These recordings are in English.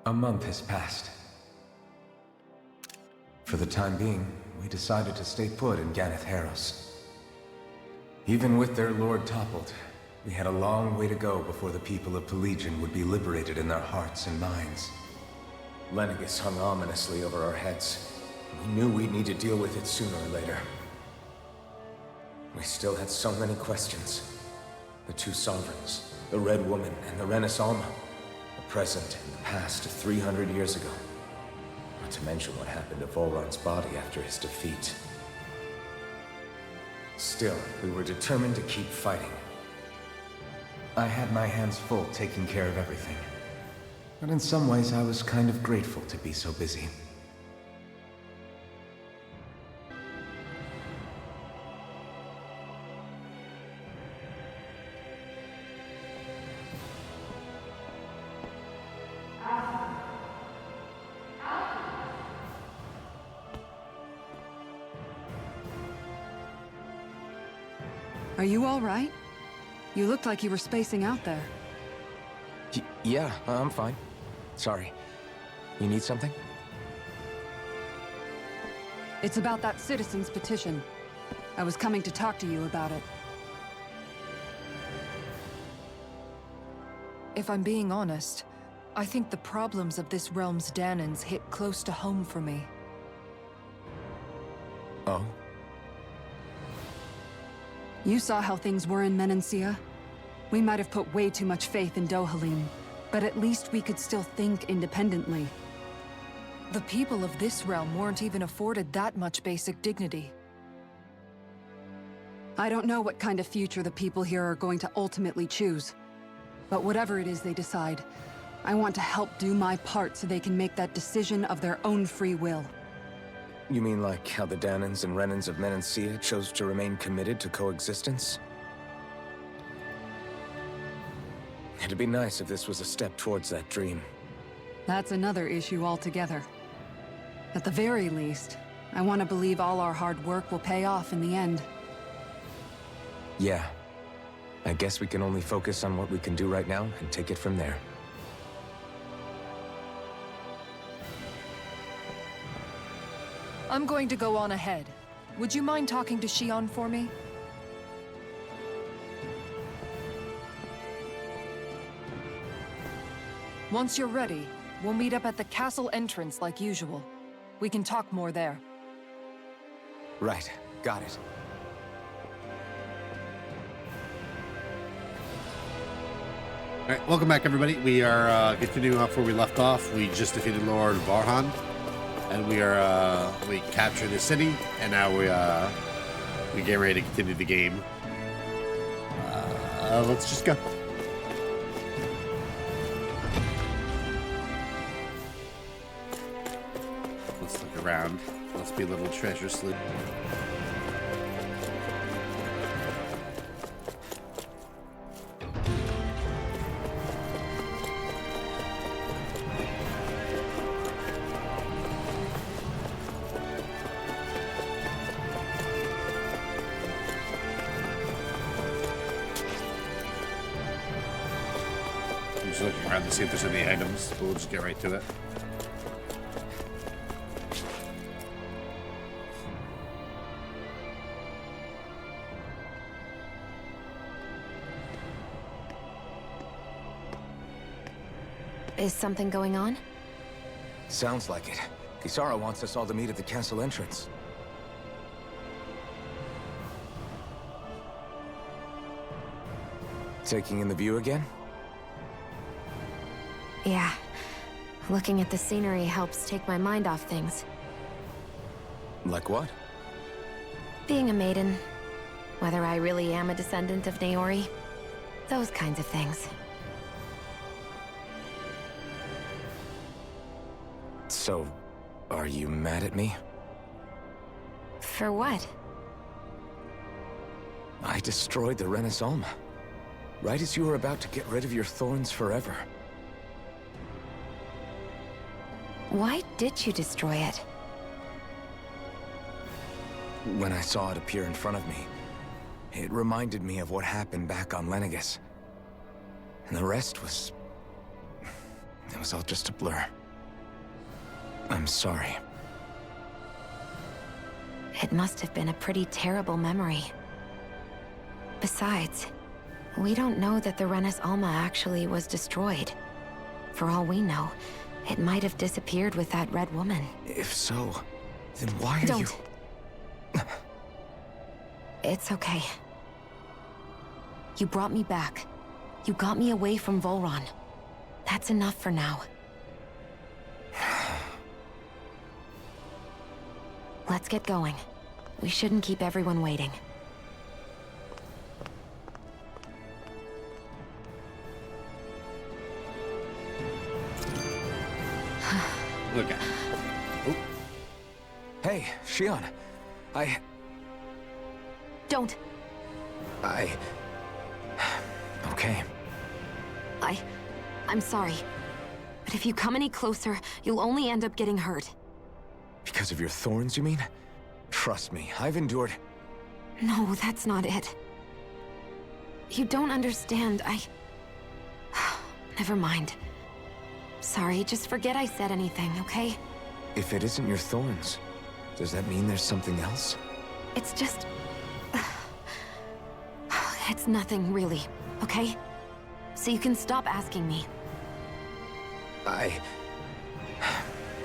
A month has passed. For the time being, we decided to stay put in Ganeth Haros. Even with their lord toppled, we had a long way to go before the people of Pelegion would be liberated in their hearts and minds. Lenegis hung ominously over our heads. We knew we'd need to deal with it sooner or later. We still had so many questions. The two sovereigns, the Red Woman and the Renaissance, the present and the past 300 years ago. Not to mention what happened to Volron's body after his defeat. Still, we were determined to keep fighting. I had my hands full taking care of everything. But in some ways, I was kind of grateful to be so busy. Are you all right? You looked like you were spacing out there. Yeah, I'm fine. Sorry. You need something? It's about that citizen's petition. I was coming to talk to you about it. If I'm being honest, I think the problems of this realm's Dahnans hit close to home for me. Oh? You saw how things were in Menancia? We might have put way too much faith in Dohalim, but at least we could still think independently. The people of this realm weren't even afforded that much basic dignity. I don't know what kind of future the people here are going to ultimately choose. But whatever it is they decide, I want to help do my part so they can make that decision of their own free will. You mean like how the Dahnans and Renans of Menancia chose to remain committed to coexistence? It'd be nice if this was a step towards that dream. That's another issue altogether. At the very least, I want to believe all our hard work will pay off in the end. Yeah. I guess we can only focus on what we can do right now and take it from there. I'm going to go on ahead. Would you mind talking to Shionne for me? Once you're ready, we'll meet up at the castle entrance like usual. We can talk more there. Right. Got it. Alright, welcome back everybody. We are continuing off where we left off. We just defeated Lord Varhan. And we captured the city, and now we get ready to continue the game. Let's just go. Let's look around. Let's be a little treasure sleuth. Just looking around to see if there's any items, but we'll just get right to it. Is something going on? Sounds like it. Kisara wants us all to meet at the castle entrance. Taking in the view again? Yeah. Looking at the scenery helps take my mind off things. Like what? Being a maiden. Whether I really am a descendant of Naori. Those kinds of things. So, are you mad at me? For what? I destroyed the Renaissance. Right as you were about to get rid of your thorns forever. Why did you destroy it? When I saw it appear in front of me, it reminded me of what happened back on Lenegis. And the rest was... It was all just a blur. I'm sorry. It must have been a pretty terrible memory. Besides, we don't know that the Rena's Alma actually was destroyed. For all we know, it might have disappeared with that red woman. If so, then why are you... Don't. It's okay. You brought me back. You got me away from Volron. That's enough for now. Let's get going. We shouldn't keep everyone waiting. Look at. Oh, Hey, Shionne. Don't. Okay. I'm sorry. But if you come any closer, you'll only end up getting hurt. Because of your thorns, you mean? Trust me, I've endured... No, that's not it. You don't understand. Never mind. Sorry, just forget I said anything, okay? If it isn't your thorns, does that mean there's something else? It's just... It's nothing, really, okay? So you can stop asking me.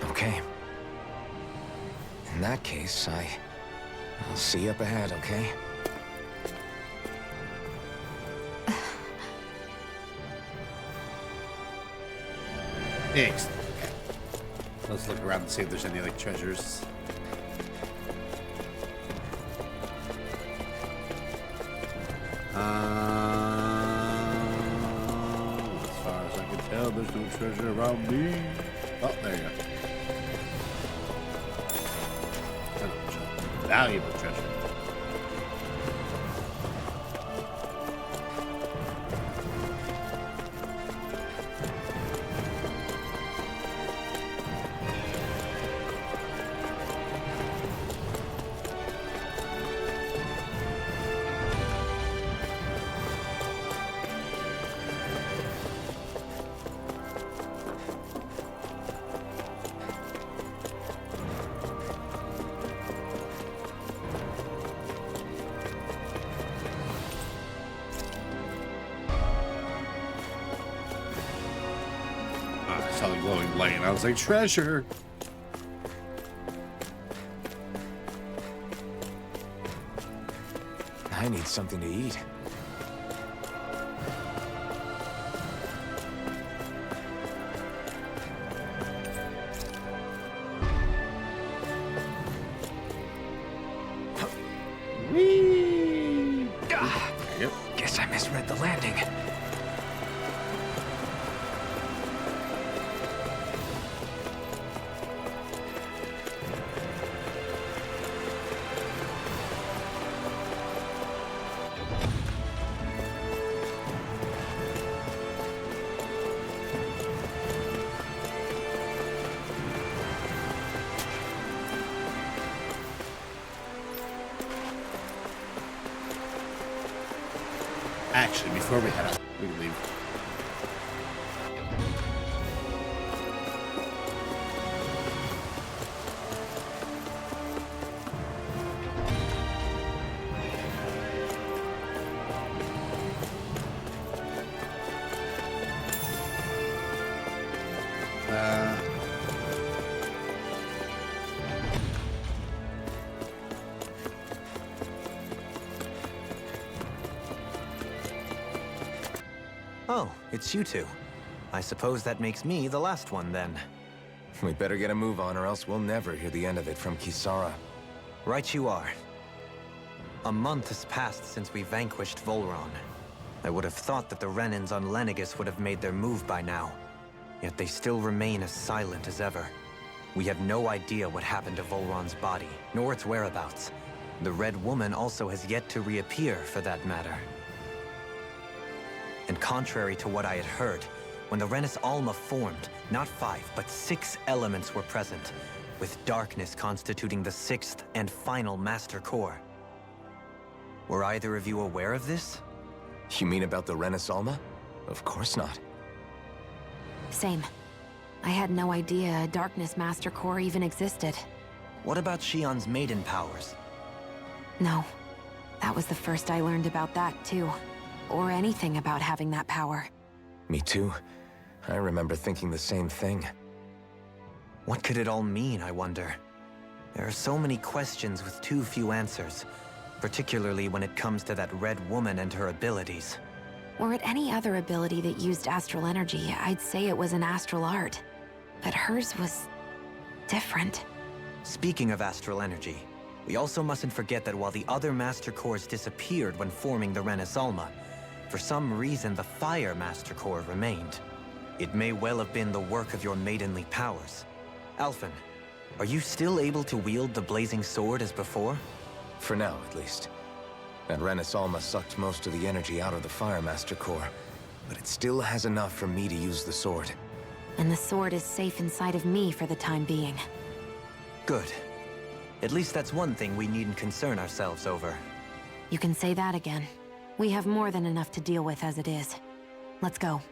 Okay. In that case, I'll see you up ahead, okay? excellent. Let's look around and see if there's any, like, treasures. As far as I can tell, there's no treasure around me. Oh, there you go. Valuable treasure. I saw the glowing light and I was like, treasure! I need something to eat. Whee! Yep. Guess I misread the landing. Actually, before we head out, we can leave. Oh, it's you two. I suppose that makes me the last one, then. We better get a move on or else we'll never hear the end of it from Kisara. Right you are. A month has passed since we vanquished Volron. I would have thought that the Renans on Lenegis would have made their move by now. Yet they still remain as silent as ever. We have no idea what happened to Volron's body, nor its whereabouts. The Red Woman also has yet to reappear, for that matter. And contrary to what I had heard, when the Rena's Alma formed, not 5, but 6 elements were present, with darkness constituting the 6th and final master core. Were either of you aware of this? You mean about the Renas Alma? Of course not. Same. I had no idea a Darkness Master Core even existed. What about Shionne's maiden powers? No. That was the first I learned about that, too. Or anything about having that power. Me too. I remember thinking the same thing. What could it all mean, I wonder? There are so many questions with too few answers, particularly when it comes to that Red Woman and her abilities. Were it any other ability that used astral energy, I'd say it was an astral art. But hers was different. Speaking of astral energy, we also mustn't forget that while the other Master Cores disappeared when forming the Alma, for some reason the Fire Master Core remained. It may well have been the work of your maidenly powers. Alphen, are you still able to wield the blazing sword as before? For now, at least. That Alma sucked most of the energy out of the Fire Master Core, but it still has enough for me to use the sword. And the sword is safe inside of me for the time being. Good. At least that's one thing we needn't concern ourselves over. You can say that again. We have more than enough to deal with as it is. Let's go.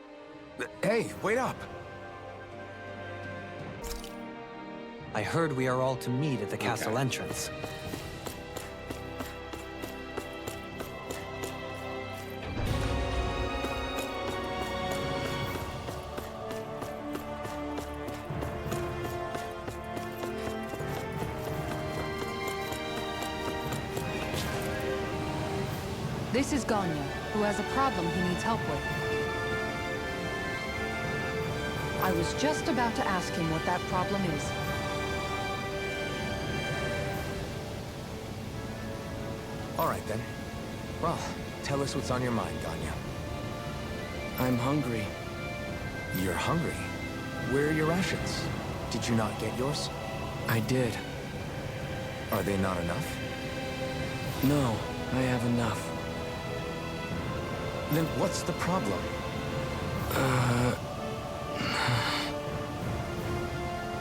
Hey, wait up! I heard we are all to meet at the castle entrance. This is Ganya, who has a problem he needs help with. I was just about to ask him what that problem is. All right, then. Well, tell us what's on your mind, Ganya. I'm hungry. You're hungry? Where are your rations? Did you not get yours? I did. Are they not enough? No, I have enough. Then what's the problem?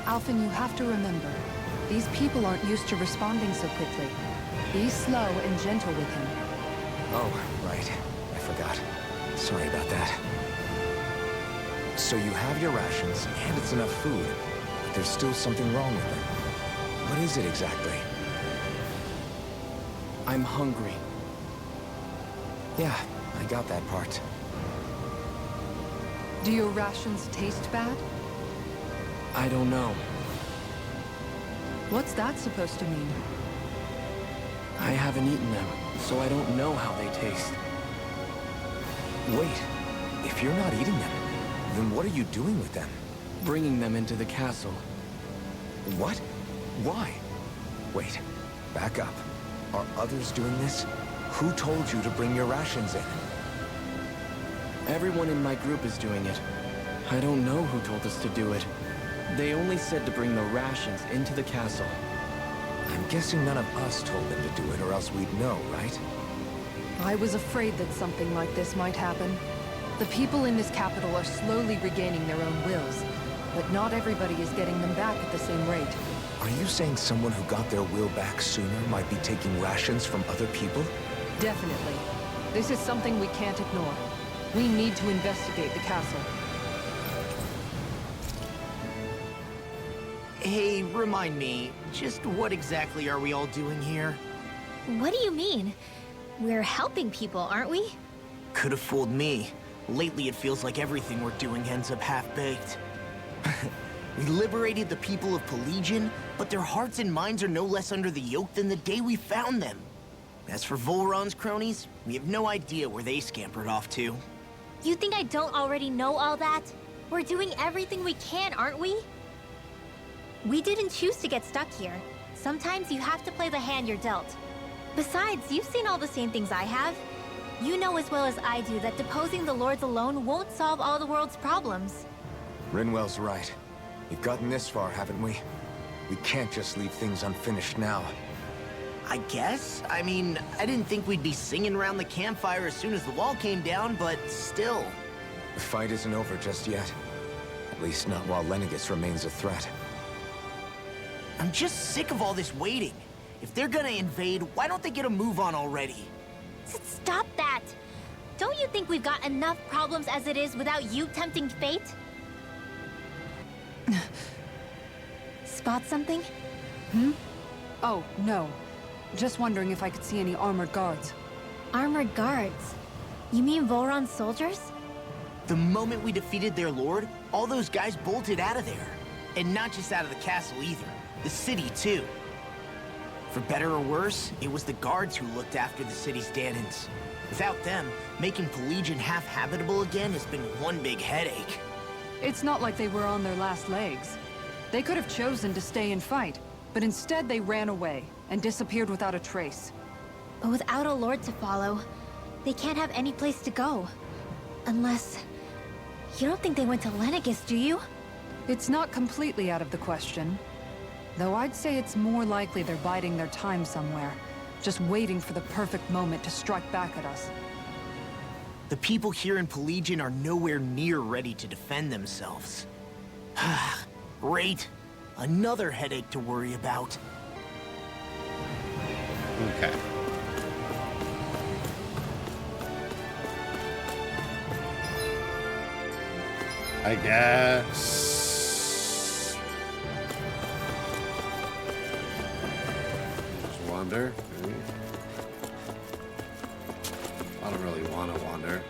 Alphen, you have to remember, these people aren't used to responding so quickly. Be slow and gentle with him. Oh, right. I forgot. Sorry about that. So you have your rations, and it's enough food, but there's still something wrong with them. What is it exactly? I'm hungry. Yeah, I got that part. Do your rations taste bad? I don't know. What's that supposed to mean? I haven't eaten them, so I don't know how they taste. Wait, if you're not eating them, then what are you doing with them? Bringing them into the castle. What? Why? Wait, back up. Are others doing this? Who told you to bring your rations in? Everyone in my group is doing it. I don't know who told us to do it. They only said to bring the rations into the castle. I'm guessing none of us told them to do it, or else we'd know, right? I was afraid that something like this might happen. The people in this capital are slowly regaining their own wills, but not everybody is getting them back at the same rate. Are you saying someone who got their will back sooner might be taking rations from other people? Definitely. This is something we can't ignore. We need to investigate the castle. Hey, remind me, just what exactly are we all doing here? What do you mean? We're helping people, aren't we? Could have fooled me. Lately it feels like everything we're doing ends up half-baked. We liberated the people of Pelegion, but their hearts and minds are no less under the yoke than the day we found them. As for Volron's cronies, we have no idea where they scampered off to. You think I don't already know all that? We're doing everything we can, aren't we? We didn't choose to get stuck here. Sometimes you have to play the hand you're dealt. Besides, you've seen all the same things I have. You know as well as I do that deposing the lords alone won't solve all the world's problems. Rinwell's right. We've gotten this far, haven't we? We can't just leave things unfinished now. I guess? I mean, I didn't think we'd be singing around the campfire as soon as the wall came down, but still. The fight isn't over just yet. At least not while Lenegis remains a threat. I'm just sick of all this waiting. If they're gonna invade, why don't they get a move on already? Stop that! Don't you think we've got enough problems as it is without you tempting fate? Spot something? Oh, no. Just wondering if I could see any armored guards. Armored guards? You mean Volron's soldiers? The moment we defeated their lord, all those guys bolted out of there. And not just out of the castle either. The city, too. For better or worse, it was the guards who looked after the city's Dahnans. Without them, making Pelegion half-habitable again has been one big headache. It's not like they were on their last legs. They could have chosen to stay and fight, but instead they ran away and disappeared without a trace. But without a lord to follow, they can't have any place to go. Unless... You don't think they went to Lenegis, do you? It's not completely out of the question. Though I'd say it's more likely they're biding their time somewhere, just waiting for the perfect moment to strike back at us. The people here in Pelegion are nowhere near ready to defend themselves. Great. Another headache to worry about. Okay. I guess... Just wander. I don't really want to wander.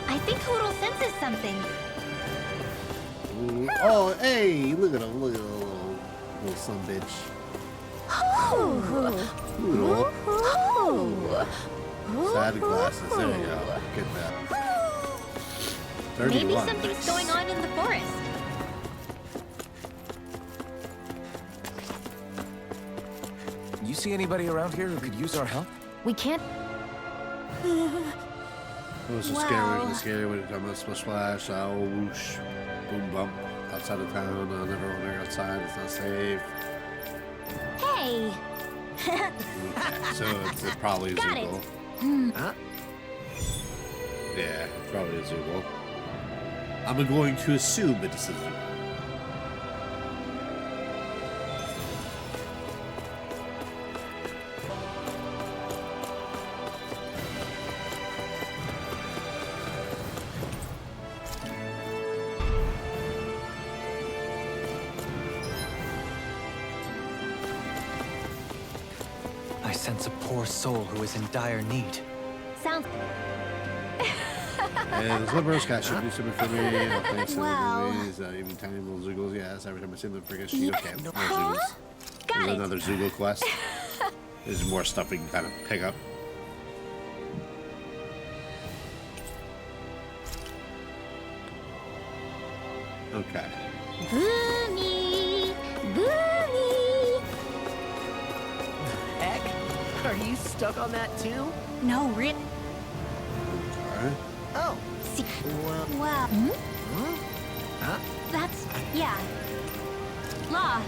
I think Hootle senses something. Oh, hey, look at him, little son of a bitch. Sad glasses, there you go. Get that. 31. Maybe something's going on in the forest. You see anybody around here who could use our help? We can't... It was scary when it comes to splash splash, owl whoosh, boom bump, outside of town, never wander outside, it's not safe. Hey! Okay, so it's probably a Got it. Zoogle. Huh? Yeah, it's probably a Zoogle. I'm going to assume it's a Zoogle. I sense a poor soul who is in dire need. Sounds... And the Liberos guy should do something for me. Thanks to Wow. the movies, even tiny little Zoogles. Yes, every time I see them, forget she okay. More Huh? Zoogles. Got There's it. another Zoogle quest. There's more stuff we can kind of pick up. Okay. Boomy! Boomy! Heck? Are you stuck on that too? No, Rin... Alright. Oh, See... well, Wow. huh? That's... yeah. Law.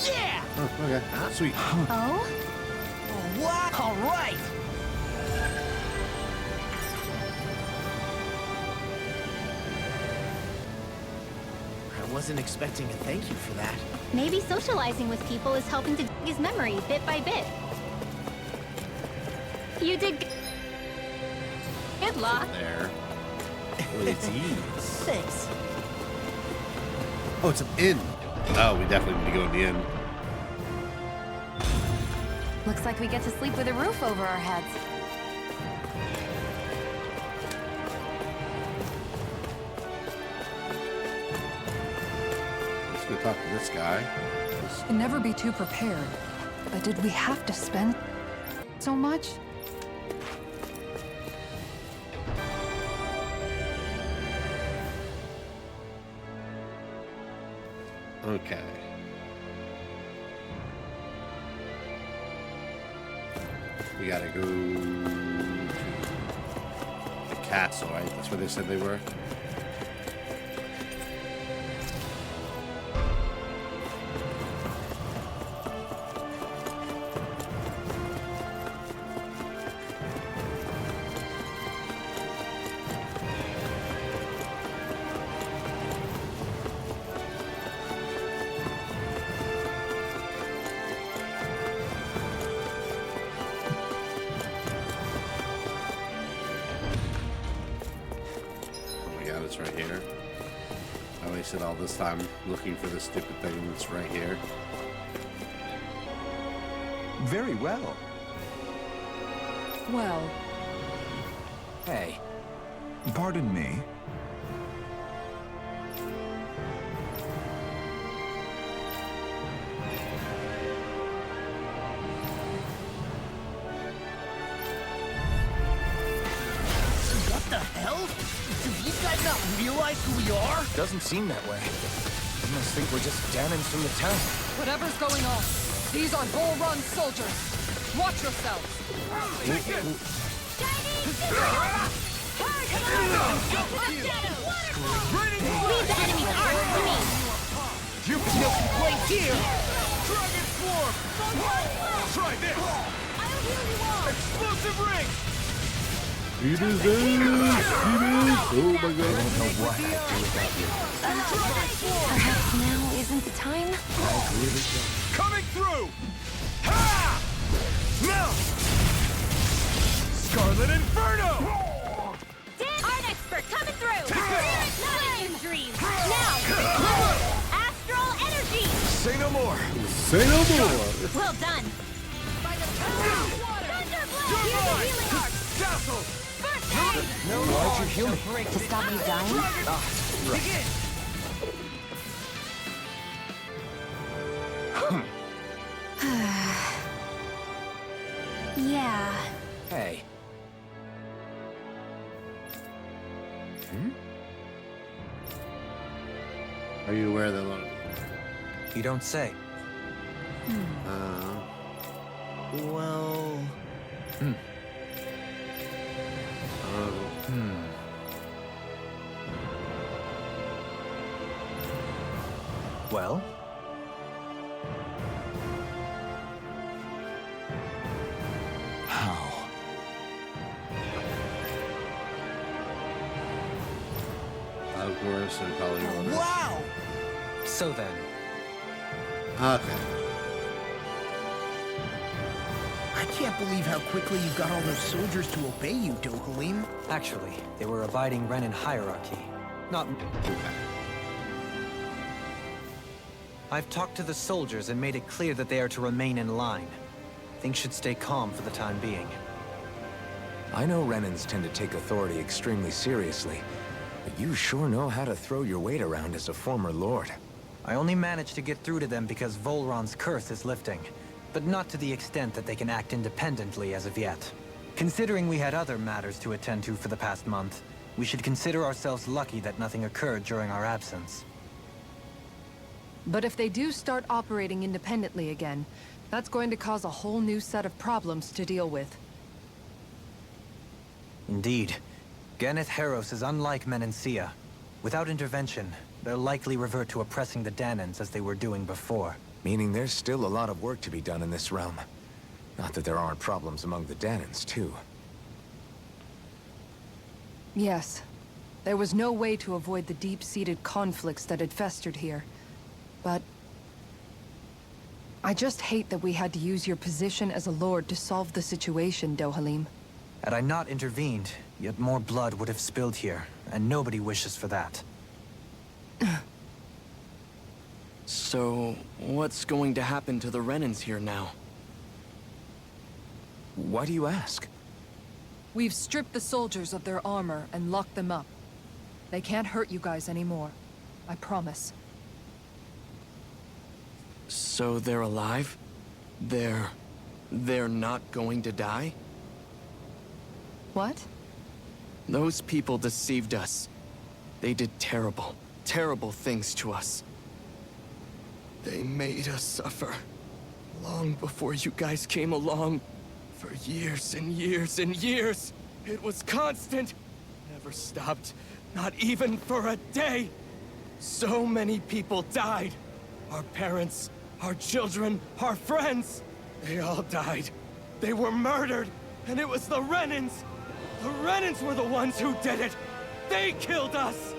Yeah! Oh, okay. Sweet. Oh? Wow! All right. I wasn't expecting a thank you for that. Maybe socializing with people is helping to dig his memory bit by bit. You did... Good Law. There. With ease. Thanks. Oh, it's an inn. Oh, we definitely need to go in the inn. Looks like we get to sleep with a roof over our heads. Let's go talk to this guy. Can never be too prepared. But did we have to spend so much? Okay. We gotta go to the castle, right? That's where they said they were. it's right here. I wasted all this time looking for this stupid thing that's right here. Very well. Well, Hey, pardon me. What the hell? Do these guys not realize who we are? Doesn't seem that way. They must think we're just Dahnans from the town. whatever's going on, these are Bull Run soldiers. Watch yourselves. Leave the enemy's arms to me! You Wait here! Dragon Swarm! Try this! I'll heal you all! Explosive ring! It is this! Oh my god. I don't know what I'd do without you. Perhaps now isn't the time? Coming through! Ha! Now! Scarlet Inferno! Art expert coming through! Nothing in dreams! Now! Astral energy! Say no more! Say no more! Well done! Thunderblast! Here's the healing arc! Dazzle! First aid! Why'd you heal me? To stop you dying? Begin! Yeah. Hey. Are you aware that You don't say. Well... Well? How? of course, and probably order. Wow! So then, Okay. I can't believe how quickly you got all those soldiers to obey you, Dohalim. actually, they were abiding Renan hierarchy. Not... I've talked to the soldiers and made it clear that they are to remain in line. Things should stay calm for the time being. I know Renans tend to take authority extremely seriously, but you sure know how to throw your weight around as a former lord. I only managed to get through to them because Volron's curse is lifting, but not to the extent that they can act independently as of yet. Considering we had other matters to attend to for the past month, we should consider ourselves lucky that nothing occurred during our absence. but if they do start operating independently again, that's going to cause a whole new set of problems to deal with. Indeed. Ganeth Heros is unlike Menancia. Without intervention, they'll likely revert to oppressing the Dahnans as they were doing before. Meaning there's still a lot of work to be done in this realm. Not that there aren't problems among the Dahnans, too. Yes. There was no way to avoid the deep-seated conflicts that had festered here. But... I just hate that we had to use your position as a lord to solve the situation, Dohalim. Had I not intervened, yet more blood would have spilled here, and nobody wishes for that. So, what's going to happen to the Renans here now? Why do you ask? We've stripped the soldiers of their armor and locked them up. They can't hurt you guys anymore. I promise. So they're alive? They're not going to die? What? Those people deceived us. They did terrible, terrible things to us. They made us suffer. Long before you guys came along. For years and years and years. It was constant. Never stopped. Not even for a day. So many people died. Our parents, our children, our friends. They all died. They were murdered. And it was the Renans. The Renans were the ones who did it. They killed us.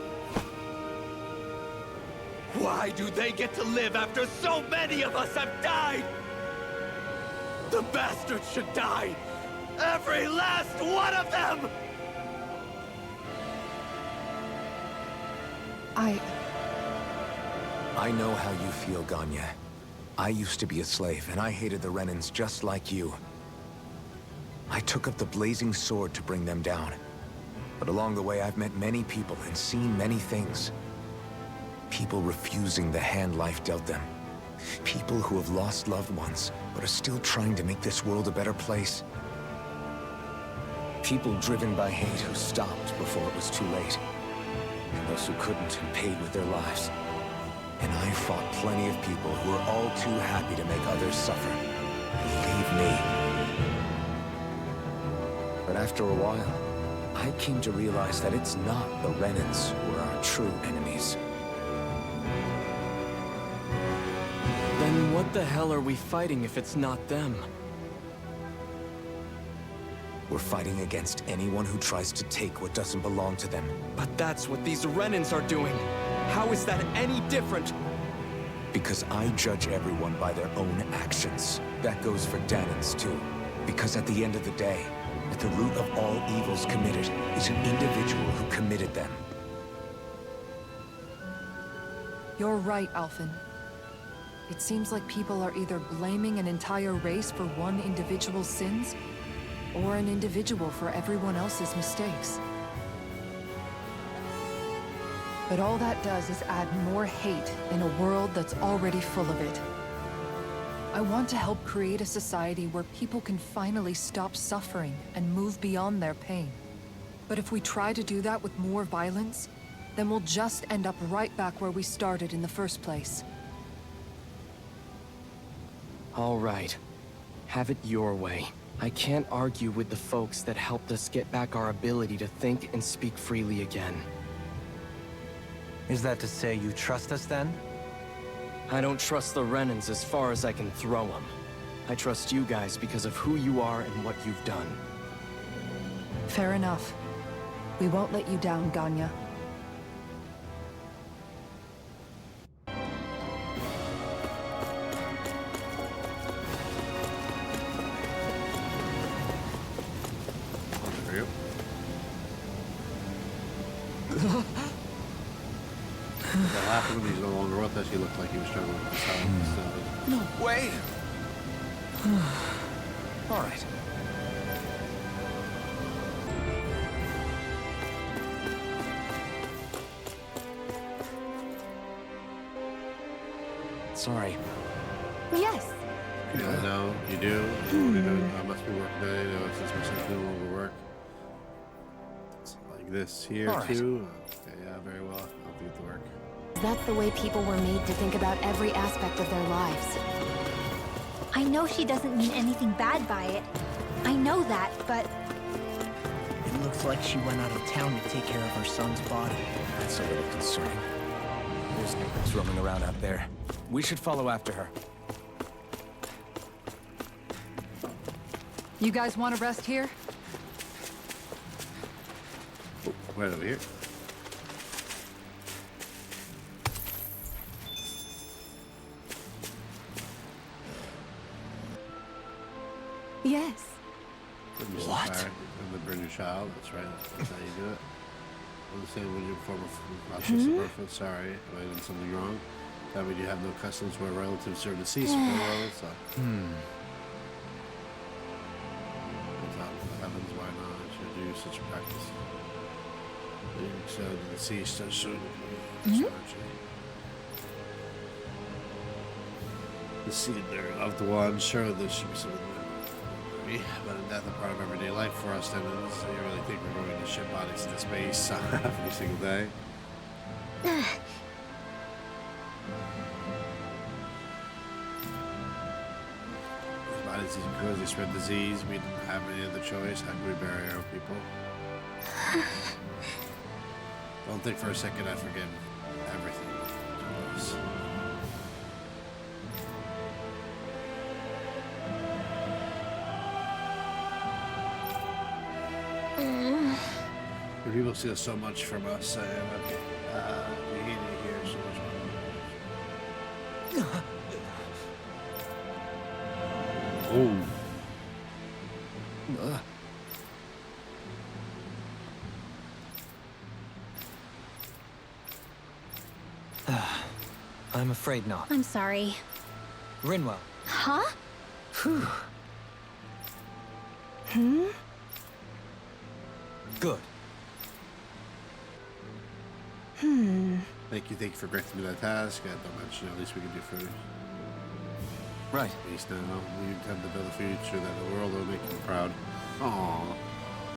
Why do they get to live after so many of us have died? The bastards should die! Every last one of them! I know how you feel, Ganya. I used to be a slave, and I hated the Renans just like you. I took up the blazing sword to bring them down. But along the way, I've met many people and seen many things. People refusing the hand life dealt them. People who have lost loved ones, but are still trying to make this world a better place. People driven by hate who stopped before it was too late. And those who couldn't and paid with their lives. And I fought plenty of people who were all too happy to make others suffer. Believe me. But after a while, I came to realize that it's not the Renans who are our true enemies. Then what the hell are we fighting if it's not them? We're fighting against anyone who tries to take what doesn't belong to them. But that's what these Renans are doing. How is that any different? Because I judge everyone by their own actions. That goes for Dahnans too. Because at the end of the day, at the root of all evils committed is an individual who committed them. You're right, Alphen. It seems like people are either blaming an entire race for one individual's sins, or an individual for everyone else's mistakes. But all that does is add more hate in a world that's already full of it. I want to help create a society where people can finally stop suffering and move beyond their pain. But if we try to do that with more violence, then we'll just end up right back where we started in the first place. All right. Have it your way. I can't argue with the folks that helped us get back our ability to think and speak freely again. Is that to say you trust us then? I don't trust the Renans as far as I can throw them. I trust you guys because of who you are and what you've done. Fair enough. We won't let you down, Ganya. There you go. What happened when he's no longer with us? He looked like he was struggling with his No way! All right. Sorry. Yes. Yeah, no, you do. I must be working today. No, since my son's no longer work. It's like this here too. Okay, yeah, very well. I'll do the work. That's the way people were made to think about every aspect of their lives. I know she doesn't mean anything bad by it. I know that, but... It looks like she went out of town to take care of her son's body. That's a little concerning. There's neighbors roaming around out there. We should follow after her. You guys want to rest here? Oh, right over here. Yes. What? And the burn your child. That's right. That's how you do it. Understand when you perform a process sorry, have I done something wrong? That means you have no customs where relatives are deceased. So. What happens? Why not? I should do such practice. So the deceased should. The seed their loved one. Sure, there should be something. But in death, a part of everyday life for us, then so you really think we're going to ship bodies into space every single day? These bodies because they spread disease, we didn't have any other choice. How can we bury our people? Don't think for a second I forgive everything. People steal so much from us, and we hate it here so much. Oh. I'm afraid not. I'm sorry. Rinwell. Huh? Phew. Good. Thank you for granting me that task. I don't mention at least we can do food. Right. At least now we intend to build a future that the world will make you proud. Aww.